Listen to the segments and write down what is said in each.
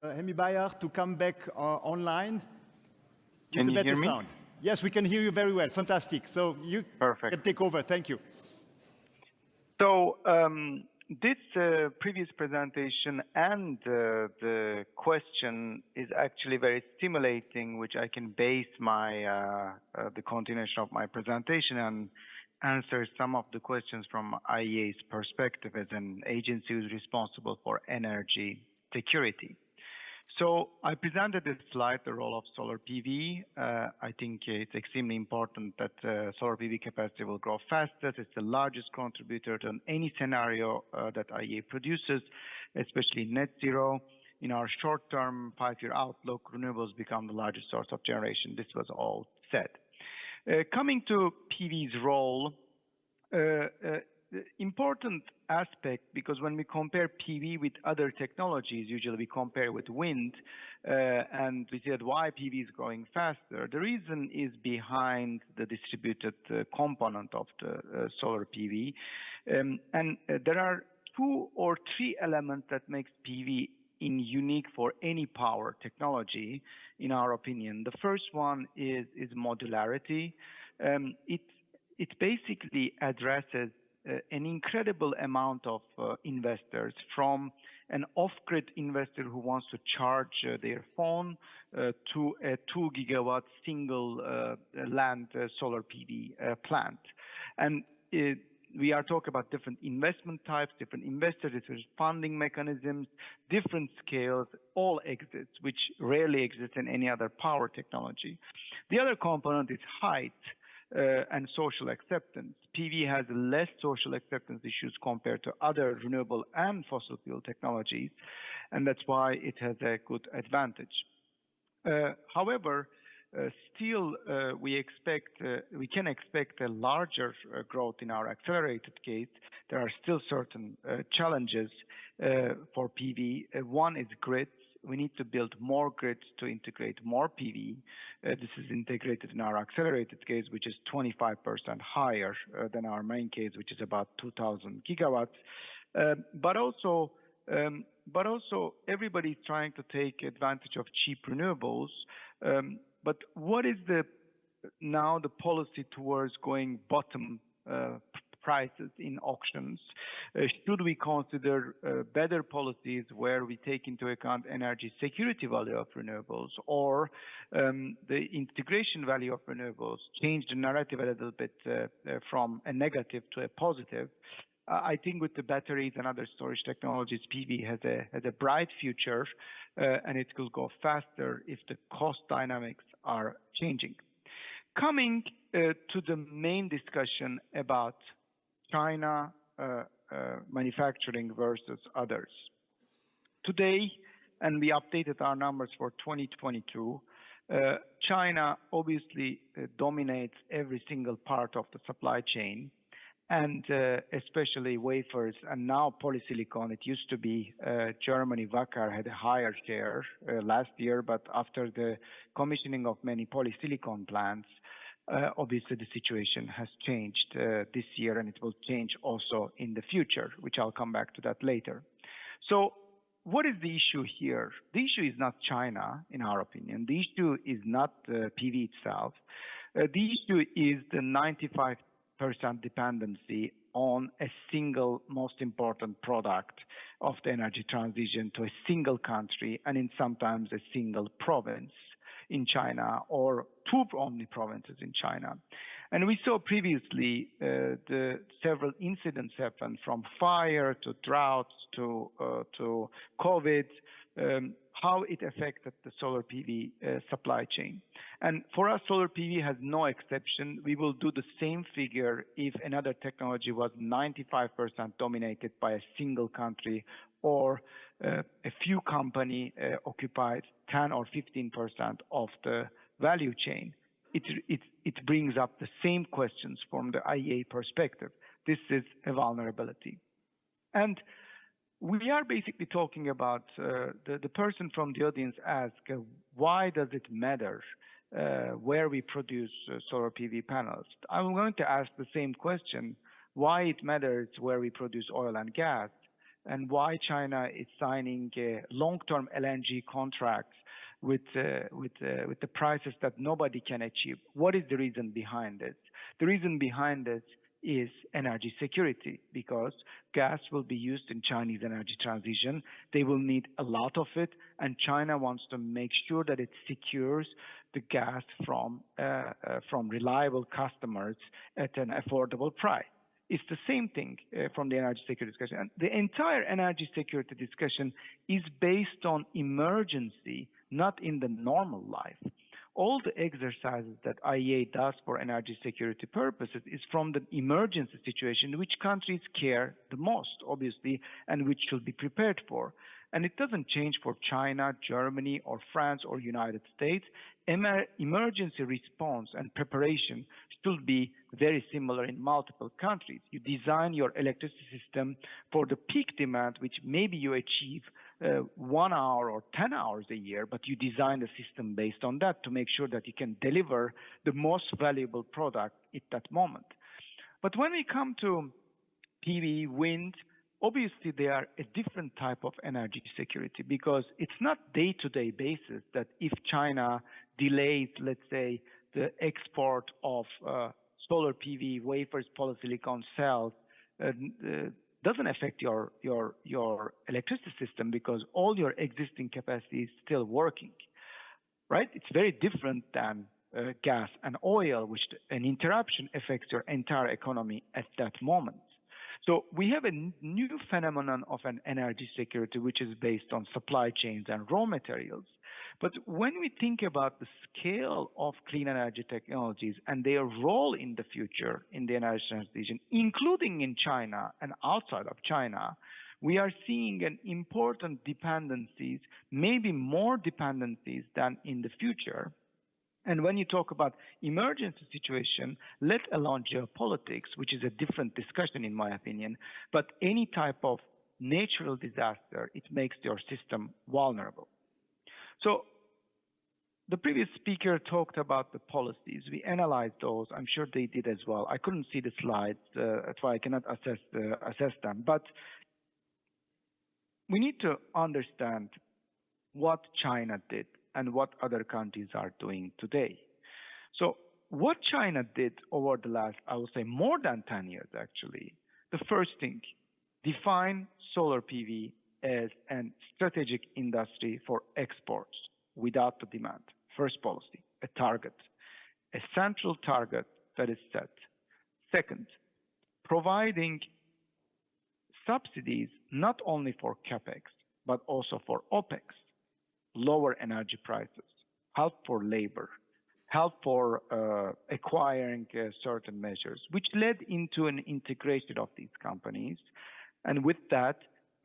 Heymi Bahar to come back online. With Can a you better hear me? sound. Yes, we can hear you very well. Fantastic. So you Perfect. can take over. Thank you. So this previous presentation and the question is actually very stimulating, which I can base my the continuation of my presentation and answer some of the questions from IEA's perspective as an agency who's responsible for energy security. So I presented this slide, the role of solar PV. I think it's extremely important that solar PV capacity will grow fastest. It's the largest contributor to any scenario that IEA produces, especially net zero. In our short-term 5-year outlook, renewables become the largest source of generation. This was all said. Coming to PV's role, the important aspect, because when we compare PV with other technologies, usually we compare with wind, and we said why PV is growing faster. The reason is behind the distributed component of the solar PV. And there are 2 or 3 elements that makes PV unique for any power technology, in our opinion. The first one is modularity. It basically addresses an incredible amount of investors, from an off-grid investor who wants to charge their phone to a 2 gigawatt single land solar PV plant. And we are talking about different investment types, different investors, different funding mechanisms, different scales, all exist, which rarely exists in any other power technology. The other component is height. And social acceptance. PV has less social acceptance issues compared to other renewable and fossil fuel technologies, and that's why it has a good advantage. However, still we can expect a larger growth in our accelerated case. There are still certain challenges for PV. One is grids. We need to build more grids to integrate more PV. This is integrated in our accelerated case, which is 25% higher than our main case, which is about 2,000 gigawatts. But also everybody is trying to take advantage of cheap renewables. But what is now the policy towards going bottom prices in auctions? Should we consider better policies where we take into account energy security value of renewables, or the integration value of renewables, change the narrative a little bit from a negative to a positive? I think with the batteries and other storage technologies, PV has a bright future, and it will go faster if the cost dynamics are changing. Coming to the main discussion about China manufacturing versus others. Today, and we updated our numbers for 2022, China obviously dominates every single part of the supply chain, and especially wafers, and now polysilicon. It used to be Germany, Wacker had a higher share last year, but after the commissioning of many polysilicon plants, obviously the situation has changed this year, and it will change also in the future, which I'll come back to that later. So what is the issue here? The issue is not China, in our opinion. The issue is not PV itself. The issue is the 95% dependency on a single most important product of the energy transition to a single country, and in sometimes a single province in China, or 2 only provinces in China. And we saw previously the several incidents happen, from fire to droughts to COVID, how it affected the solar PV supply chain. And for us, solar PV has no exception. We will do the same figure if another technology was 95% dominated by a single country, or a few companies occupied 10 or 15% of the value chain. It brings up the same questions from the IEA perspective. This is a vulnerability. And we are basically talking about, the person from the audience asked, why does it matter where we produce solar PV panels? I'm going to ask the same question, why it matters where we produce oil and gas. and why China is signing long-term LNG contracts with the prices that nobody can achieve. What is the reason behind it? The reason behind it is energy security, because gas will be used in Chinese energy transition. They will need a lot of it, and China wants to make sure that it secures the gas from reliable customers at an affordable price. It's the same thing from the energy security discussion. And the entire energy security discussion is based on emergency, not in the normal life. All the exercises that IEA does for energy security purposes is from the emergency situation, which countries care the most, obviously, and which should be prepared for. And it doesn't change for China, Germany, or France, or United States. Emergency response and preparation should be very similar in multiple countries. You design your electricity system for the peak demand, which maybe you achieve 1 hour or 10 hours a year, but you design the system based on that to make sure that you can deliver the most valuable product at that moment. But when we come to PV, wind, obviously they are a different type of energy security, because it's not day-to-day basis that if China delays, let's say, the export of solar PV wafers, polysilicon cells, doesn't affect your electricity system, because all your existing capacity is still working, right? It's very different than gas and oil, which an interruption affects your entire economy at that moment. So we have a new phenomenon of an energy security, which is based on supply chains and raw materials. But when we think about the scale of clean energy technologies and their role in the future in the energy transition, including in China and outside of China, we are seeing an important dependencies, maybe more dependencies than in the future. And when you talk about emergency situation, let alone geopolitics, which is a different discussion in my opinion, but any type of natural disaster, it makes your system vulnerable. So the previous speaker talked about the policies. We analyzed those. I'm sure they did as well. I couldn't see the slides, that's why I cannot assess them. But we need to understand what China did and what other countries are doing today. So what China did over the last, I would say, more than 10 years, actually, the first thing, define solar PV as a strategic industry for exports without the demand. First policy, a target, a central target that is set. Second, providing subsidies not only for CapEx, but also for OpEx, lower energy prices, help for labor, help for acquiring certain measures, which led into an integration of these companies. And with that,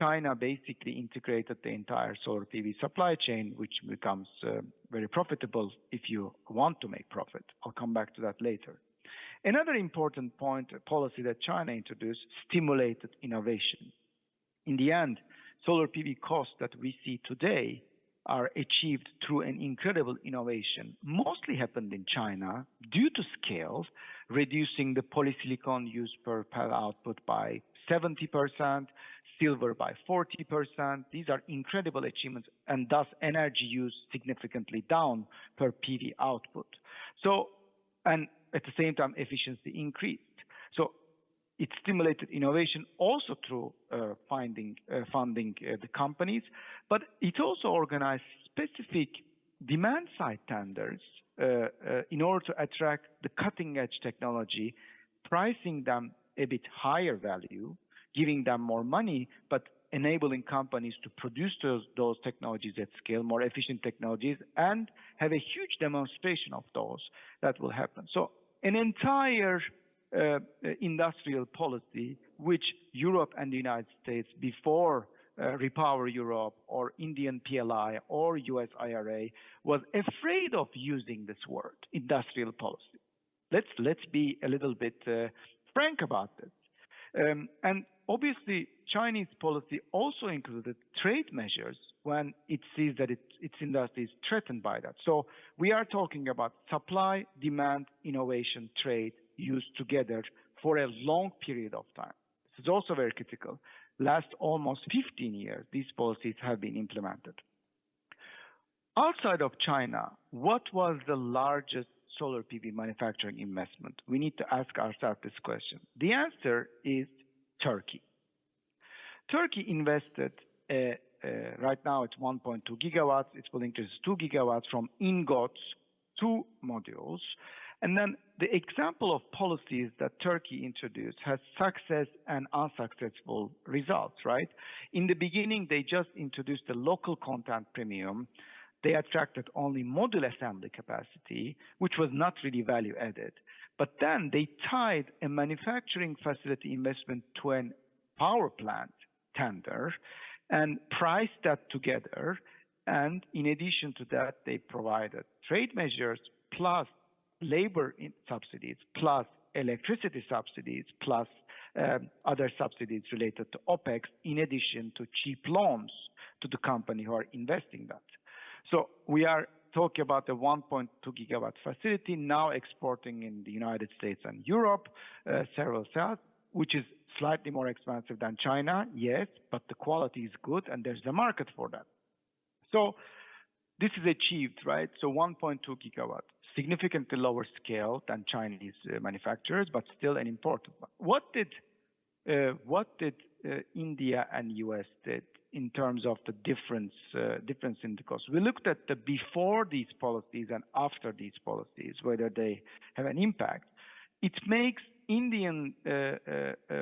China basically integrated the entire solar PV supply chain, which becomes very profitable if you want to make profit. I'll come back to that later. Another important point, a policy that China introduced, stimulated innovation. In the end, solar PV costs that we see today are achieved through an incredible innovation, mostly happened in China due to scale, reducing the polysilicon use per panel output by 70%, silver by 40%. These are incredible achievements, and thus energy use significantly down per PV output. So, and at the same time, efficiency increased. So it stimulated innovation also through funding the companies, but it also organized specific demand-side tenders in order to attract the cutting-edge technology, pricing them a bit higher value, giving them more money, but enabling companies to produce those technologies at scale, more efficient technologies, and have a huge demonstration of those that will happen. So an entire industrial policy, which Europe and the United States before Repower Europe or Indian PLI or US IRA was afraid of using this word, industrial policy. Let's be a little bit frank about this. And obviously, Chinese policy also included trade measures when it sees that its industry is threatened by that. So we are talking about supply, demand, innovation, trade used together for a long period of time. This is also very critical. last almost 15 years, these policies have been implemented. Outside of China, what was the largest solar PV manufacturing investment? We need to ask ourselves this question. The answer is Turkey. Turkey invested, right now it's 1.2 gigawatts. It will increase 2 gigawatts from ingots to modules. And then the example of policies that Turkey introduced has success and unsuccessful results, right? In the beginning, they just introduced the local content premium. They attracted only module assembly capacity, which was not really value added. But then they tied a manufacturing facility investment to a power plant tender and priced that together. And in addition to that, they provided trade measures plus labor subsidies, plus electricity subsidies, plus other subsidies related to OPEX, in addition to cheap loans to the company who are investing that. So we are talking about the 1.2 gigawatt facility now exporting in the United States and Europe, several cells, which is slightly more expensive than China, yes, but the quality is good and there's a market for that. So this is achieved, right? So 1.2 gigawatt, significantly lower scale than Chinese manufacturers, but still an important one. What did India and US did in terms of the difference in the cost? We looked at the before these policies and after these policies, whether they have an impact. It makes Indian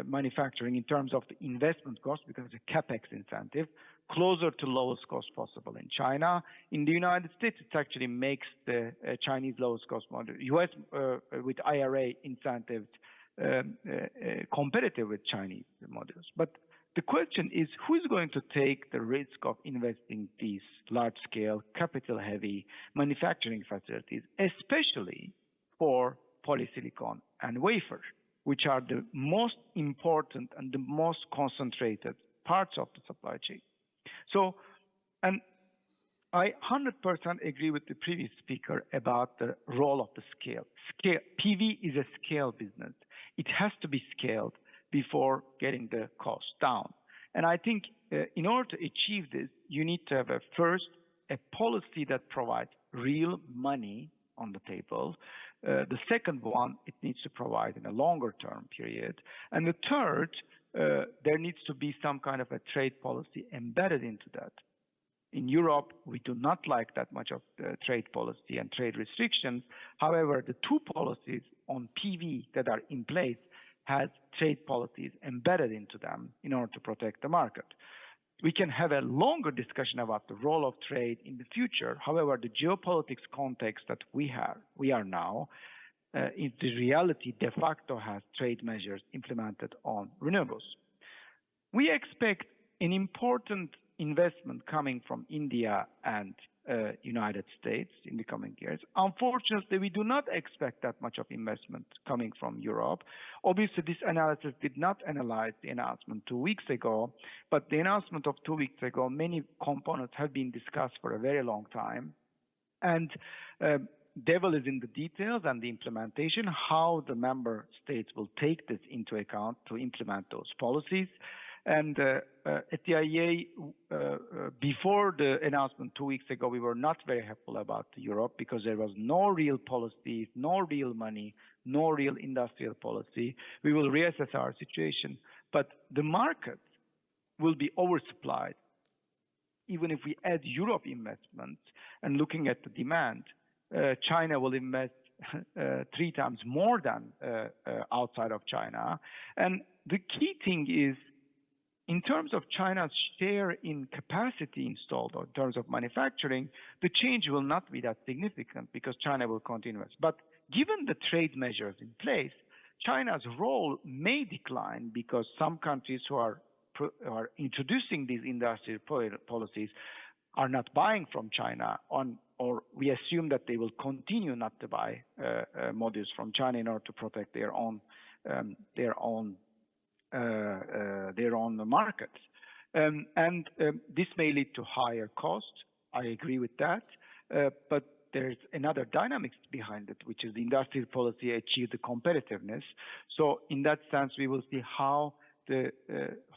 manufacturing in terms of the investment cost, because of the capex incentive, closer to lowest cost possible in China. In the United States, it actually makes the Chinese lowest cost model. US with IRA incentives competitive with Chinese models. But the question is, who is going to take the risk of investing these large-scale, capital-heavy manufacturing facilities, especially for polysilicon and wafer, which are the most important and the most concentrated parts of the supply chain? So, and I 100% agree with the previous speaker about the role of the scale. PV is a scale business. It has to be scaled before getting the cost down. And I think in order to achieve this, you need to have first a policy that provides real money on the table. The second one, it needs to provide in a longer term period. And the third, there needs to be some kind of a trade policy embedded into that. In Europe, we do not like that much of the trade policy and trade restrictions. However, the two policies on PV that are in place has trade policies embedded into them in order to protect the market. We can have a longer discussion about the role of trade in the future. However, the geopolitics context that we are now, in the reality de facto has trade measures implemented on renewables. We expect an important investment coming from India and United States in the coming years. Unfortunately, we do not expect that much of investment coming from Europe. Obviously, this analysis did not analyze the announcement 2 weeks ago, but the announcement of 2 weeks ago, many components have been discussed for a very long time. And devil is in the details and the implementation, how the member states will take this into account to implement those policies. And at the IEA, before the announcement 2 weeks ago, we were not very happy about Europe because there was no real policy, no real money, no real industrial policy. We will reassess our situation, but the market will be oversupplied. Even if we add Europe investments and looking at the demand, China will invest 3 times more than outside of China. And the key thing is, in terms of China's share in capacity installed or in terms of manufacturing, the change will not be that significant because China will continue. But given the trade measures in place, China's role may decline because some countries who are introducing these industrial policies are not buying from China, or we assume that they will continue not to buy modules from China in order to protect their own markets. This may lead to higher costs. I agree with that. But there's another dynamics behind it, which is the industrial policy achieve the competitiveness. So in that sense, we will see how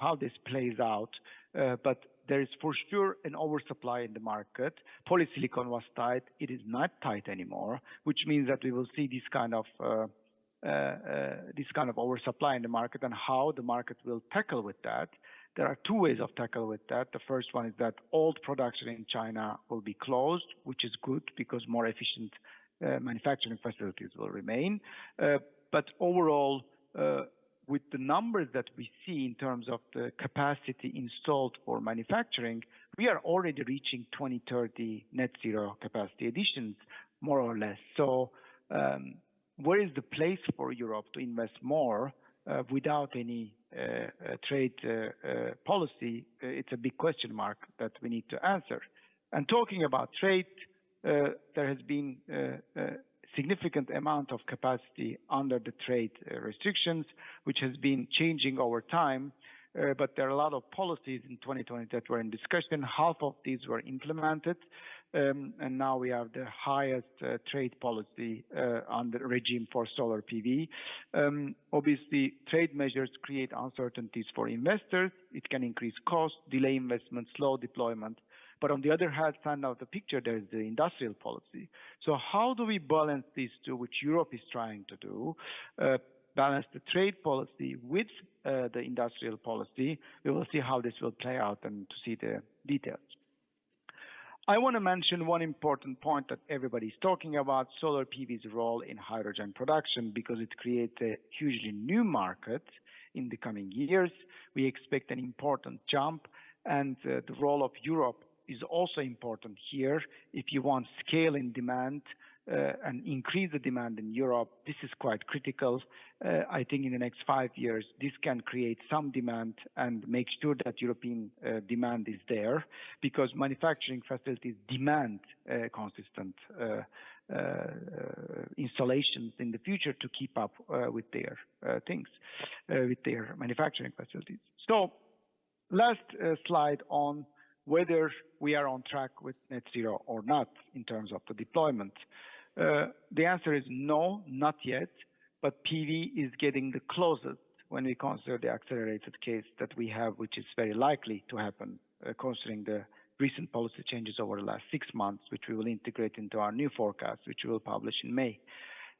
how this plays out. But there is for sure an oversupply in the market. Polysilicon was tight; it is not tight anymore, which means that we will see this kind of oversupply in the market, and how the market will tackle with that. There are two ways of tackle with that. The first one is that old production in China will be closed, which is good because more efficient manufacturing facilities will remain. But overall, with the numbers that we see in terms of the capacity installed for manufacturing, we are already reaching 2030 net zero capacity additions, more or less. So where is the place for Europe to invest more without any trade policy? It's a big question mark that we need to answer. And talking about trade, there has been significant amount of capacity under the trade restrictions, which has been changing over time. But there are a lot of policies in 2020 that were in discussion. Half of these were implemented. And now we have the highest trade policy on the regime for solar PV. Obviously, trade measures create uncertainties for investors. It can increase costs, delay investment, slow deployment. But on the other hand side of the picture, there's the industrial policy. So how do we balance these two, which Europe is trying to do? Balance the trade policy with the industrial policy. We will see how this will play out and to see the details. I want to mention one important point that everybody is talking about, solar PV's role in hydrogen production, because it creates a hugely new market in the coming years. We expect an important jump, and the role of Europe is also important here. If you want scale in demand and increase the demand in Europe, this is quite critical. I think in the next 5 years, this can create some demand and make sure that European demand is there, because manufacturing facilities demand consistent installations in the future to keep up with their with their manufacturing facilities. So last slide on whether we are on track with net zero or not in terms of the deployment. The answer is no, not yet, but PV is getting the closest when we consider the accelerated case that we have, which is very likely to happen, considering the recent policy changes over the last 6 months, which we will integrate into our new forecast, which we will publish in May.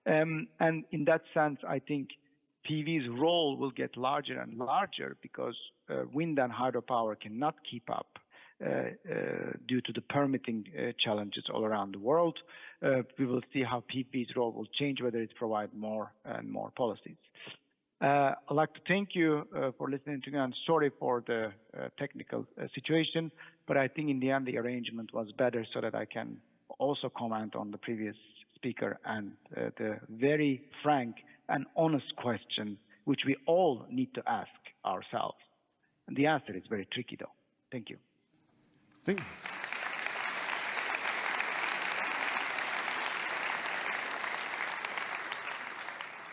And in that sense, I think PV's role will get larger and larger because wind and hydropower cannot keep up due to the permitting challenges all around the world. We will see how PV's role will change, whether it provides more and more policies. I'd like to thank you for listening to me. I'm sorry for the technical situation, but I think in the end the arrangement was better so that I can also comment on the previous speaker and the very frank and honest question which we all need to ask ourselves. And the answer is very tricky though. Thank you. Thank you.